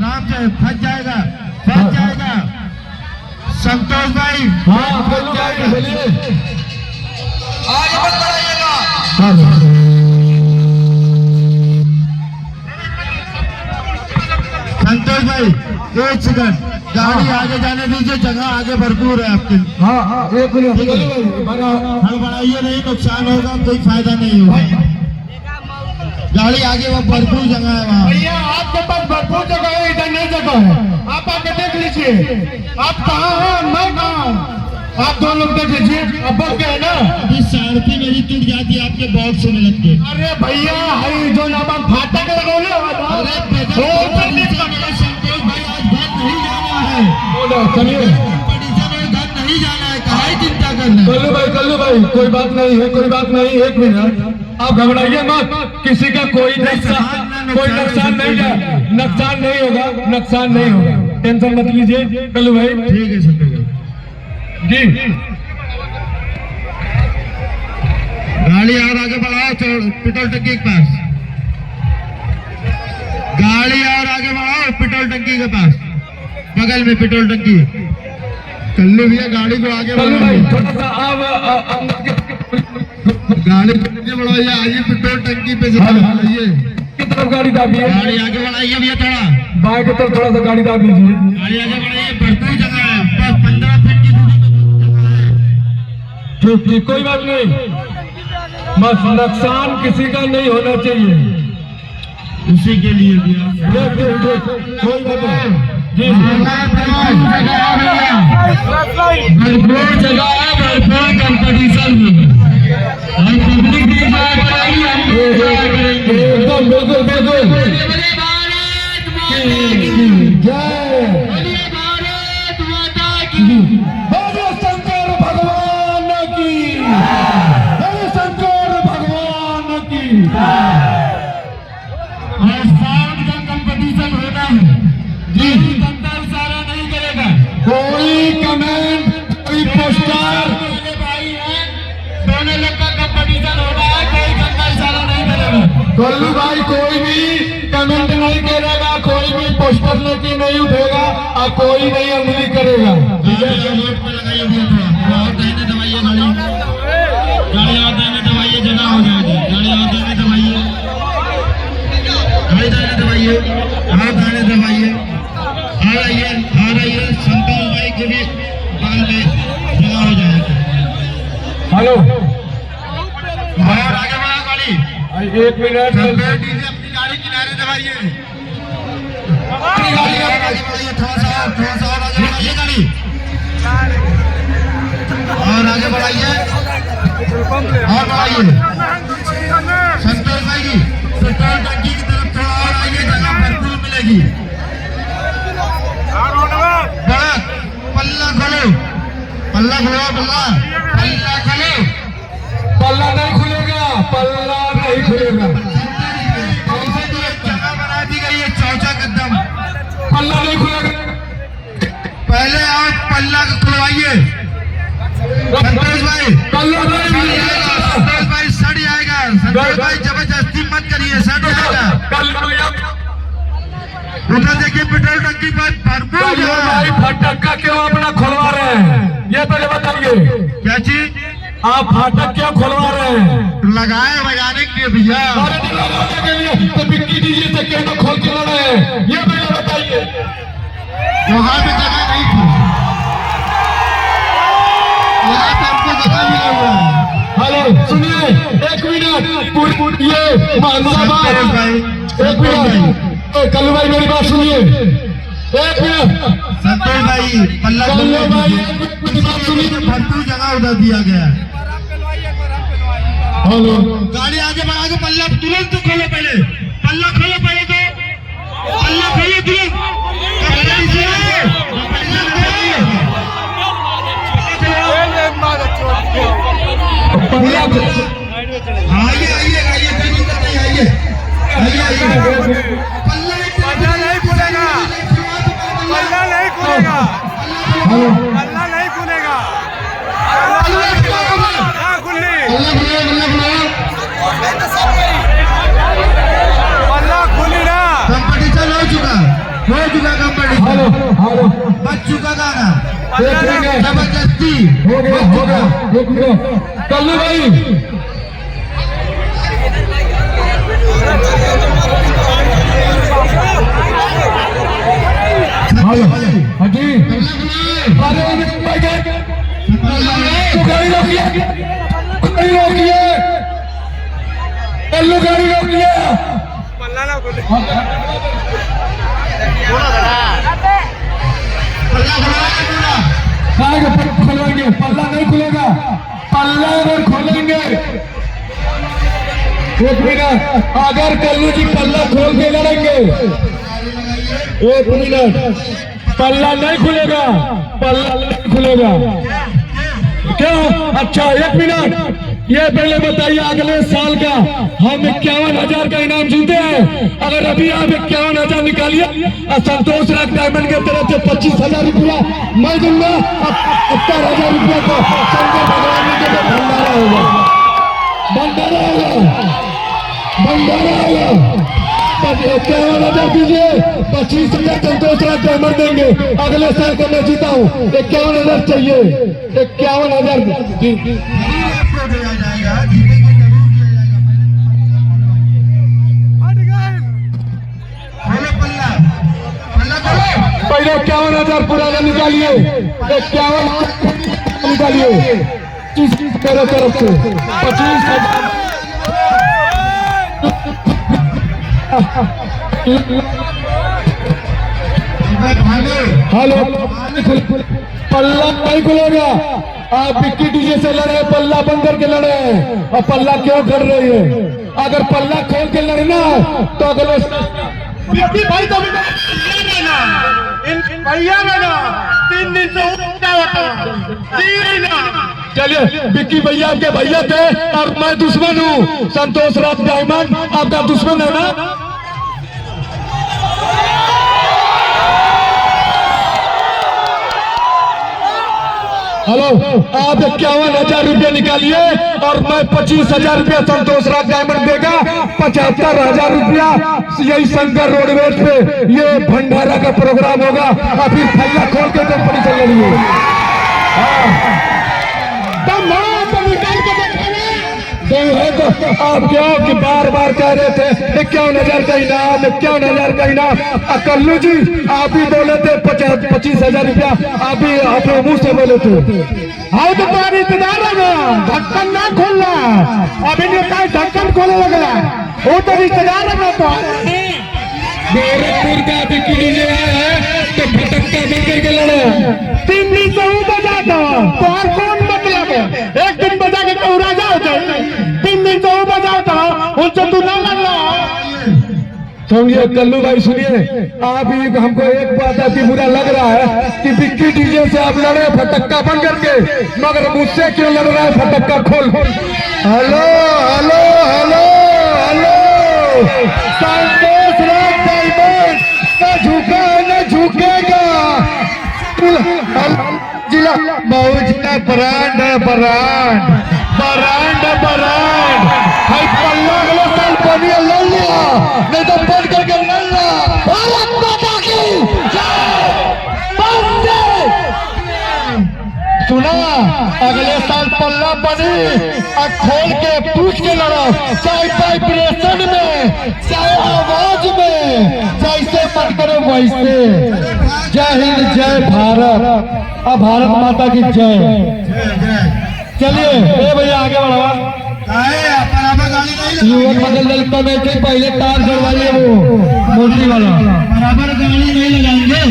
आराम से फंस जाएगा संतोष भाई। हाँ फंस जाएगा, बोलिए आगे मत बढ़ाइएगा। संतोष भाई 1 सेकंड, गाड़ी आगे जाने दीजिए, जगह आगे भरपूर है आपके। हाँ 1 मिनट हड़बड़ाइए नहीं, नुकसान होगा कोई फायदा नहीं होगा। गाड़ी आगे वो भरपूर जगह है वहाँ। भैया आपके पास भरपूर जगह है, इधर नहीं जगह है, आप आके देख लीजिए। आप कहाँ हैं, मैं कहाँ हूँ, आप दोनों लोग देख लीजिए। अब बच गए ना, अभी सारथी मेरी टूट जाती है आपके बॉक्स में लग के। अरे भैया हरी जो नाम फाटक लगोले संतोष भाई आज घर नहीं जाना है, चलिए कंपटीशन में घर नहीं जाना है, कहाँ चिंता करना है। कल्लू भाई कोई बात नहीं है, कोई बात नहीं। 1 मिनट आप घबराइए मत, किसी का कोई नुकसान नहीं होगा, नुकसान नहीं होगा, टेंशन मत लीजिए कल्लू भाई। ठीक है संतोष भाई जी। गाड़ी और आगे बढ़ाओ पेट्रोल टंकी के पास, गाड़ी और आगे बढ़ाओ पेट्रोल टंकी के पास, बगल में पेट्रोल टंकी। कल्लू भैया गाड़ी को आगे बढ़ाइए, थोड़ा सा गाड़ी आगे बढ़ाइए, आइए पेट्रोल टंकी पे से बढ़ाइए। की तरफ गाड़ी दाबिए, गाड़ी आगे बढ़ाइए भैया, थोड़ा बाएं की तरफ थोड़ा सा गाड़ी दाब लीजिए। गाड़ी आगे बढ़ाइए, भरपूर जगह है, बस 15 फीट की दूरी पे ठीक, कोई बात नहीं, बस नुकसान किसी का नहीं होना चाहिए, उसी के लिए भैया। कोई बात नहीं जी। भरपूर जगह है, भरपूर कंपटीशन में हम पब्लिक भी एकदम बिल्कुल जय भारत माता की। बोलो शंकर भगवान की, बोलो शंकर भगवान की। और साउंड का कंपटीशन होना है जी, जनता इशारा नहीं करेगा, कोई कमेंट, कोई पोस्टर, भाई है दोनों लोग का कंपटीशन हो रहा है, कोई जनता इशारा नहीं करेगा। कल्लू भाई कोई भी कमेंट नहीं करेगा, कोई भी पोस्टर लेके नहीं उठेगा और कोई नहीं अंगुली करेगा। रोड पे लगाइए भैया, और दाहिने दबाइए, गाड़ी और दाहिने दबाइए, जगह हो जाएगी। गाड़ी और दाहिने दबाइए, गाड़ी दाहिने दबाइए, और दाहिने दबाइए, आ रही है संतोष भाई के भी बाल में जगह हो जाएगी। हेलो और आगे बढ़ा गाड़ी, 1 मिनट, अपनी गाड़ी किनारे दबाइए, अपनी गाड़ी और आगे बढ़ाइए, थोड़ा सा और आगे बढ़ाइए गाड़ी, और आगे बढ़ाइए और बढ़ाइए। संतोष भाई की पेट्रोल टंकी की तरफ थोड़ा और आइए, जगह भरपूर मिलेगी। बड़ा पल्ला खोलो, पल्ला खोलो, पल्ला खोलो, पल्ला नहीं खुलेगा, पल्ला नहीं खुलेगा, जगह बना दी गई है, चौचा कदम, पल्ला नहीं खुलेगा। पहले आप पल्ला खुलवाइए संतोष भाई, पल्ला नहीं खुलेगा, संतोष भाई सड़ जाएगा, संतोष भाई जबरदस्ती मत करिए, सड़ जाएगा। उधर देखिए पेट्रोल टंकी पर भरपूर जगह है। फाटक का क्यों अपना खुलवा रहे हैं, ये पहले बताइए। क्या चीज आप फाटक क्यों खुलवा रहे हैं? लगाए बजाने के लिए भैया, लगाने के लिए तो बिक्की दीजिए से क्यों खोल के लड़ रहे हैं, ये पहले बताइए। वहां पे जगह नहीं थी, वहां पे हमको जगह मिला हुआ है। हेलो सुनिए 1 मिनट, ये मोहम्मदाबाद भाई 1 मिनट, कल्लू भाई मेरी बात सुनिए 1 मिनट। संतोष भाई पल्ला कल्लू भाई भरपूर जगह उधर दिया गया है। हेलो गाड़ी आगे बढ़ा के पल्ला तुरंत खोलो, पहले पल्ला खोलो, पहले तो पल्ला खोलो तुरंत। आइए आइए आइए, कोई दिक्कत नहीं, आइए आइए आइए। पल्ला नहीं खुलेगा, पल्ला नहीं खुलेगा, पल्ला नहीं खुलेगा, पल्ला खुली ना, कंपटीशन हो चुका। हो चुका हेलो कंपटीशन, हेलो बच चुका गाना, एक मिनट जबरदस्ती हो गया एक मिनट कल्लू भाई हेलो हाजी अरे गाड़ी रोकिए कल्लू गाड़ी रोकिए पल्ला ना खोले खोलेंगे पल्ला नहीं खुलेगा पल्ला अगर खोलेंगे एक मिनट अगर कल्लू जी पल्ला खोल के लड़ेंगे एक मिनट पल्ला नहीं खुलेगा पल्ला नहीं खुलेगा क्यों अच्छा एक मिनट ये पहले बताइए अगले साल का हम 51,000 का इनाम जीते हैं अगर अभी आप 51,000 निकालिए और संतोष राज डायमंड के तरफ से 25,000 रुपया मैं दूंगा 70,000 रुपया को शंकर भगवान के लिए भंडारा होगा 51,000 दीजिए 25,000 संतोष राज डायमंड देंगे अगले साल को मैं जीता हूँ 51,000 चाहिए 51,000 दिया जाएगा, जीतेंगे जरूर दिया जाएगा। हट गए बोलो पल्ला, पल्ला करो। पहले 51,000 पुराना निकालिए 51,000 निकालिए मेरे तरफ से 25,000 हेलो पल्ला नहीं खुलेगा आप विक्की डीजे से लड़े पल्ला बंद करके लड़े और पल्ला क्यों कर रही है अगर पल्ला खोल के लड़े ना तो अगले भाई तो भैया ना 3 दिन से क्या होता चलिए विक्की भैया आपके भैया थे और मैं दुश्मन हूँ संतोष राज डायमंड आपका दुश्मन है ना हेलो आप 51,000 रुपया निकालिए और मैं 25,000 रुपया संतोष राज डायमंड देगा 75,000 रुपया यही शंकर रोडवेज पे ये भंडारा का प्रोग्राम होगा और फिर फैला खोल के कंपनी चल रही है तो आप क्या कि बार बार कह रहे थे 51,000 का इनाम 51,000 का इनाम कल्लू जी आप भी बोले थे 25,000 रुपया आप भी अपने मुंह से बोले थे हाँ तो तुम्हारी इंतजार है ना ढक्कन ना खोलना अभी ढक्कन खोलने लगा वो तो रिश्तेदार है ना तो गोरखपुर का विक्की डीजे है तो फटक्का बंद के लड़े 3 दिन से ऊपर जाता तो और कौन मतलब है एक दिन बजा के कौरा जाओ 3 दिन से ऊपर जाता उनसे तू ना लड़ समझिए कल्लू भाई सुनिए आप ही हमको एक बात ऐसी बुरा लग रहा है कि विक्की डीजे से आप लड़े फटक्का बंद करके मगर मुझसे क्यों लड़ रहा है फटक्का खोल हेलो हेलो हेलो हेलो संतोष राज डायमंड न झुका न झुकेगा जिला मऊ जिला ब्रांड है ब्रांड भाई पल्ला अगले साल पानी लड़ लिया नहीं तो बंद करके लड़ लिया भारत माता की सुना अगले साल पल्ला बनी और खोल के पूछ के लड़ो चाहे वाइब्रेशन में चाहे आवाज में जैसे मन करो वैसे जय हिंद जय भारत अब भारत माता की जय चलिए ए भैया आगे बढ़ावा बराबर गाड़ी नहीं युवक मंगल दल कमेटी पहले तार चढ़वाइए वो मूर्ति वाला बराबर गाड़ी नहीं लगाएंगे।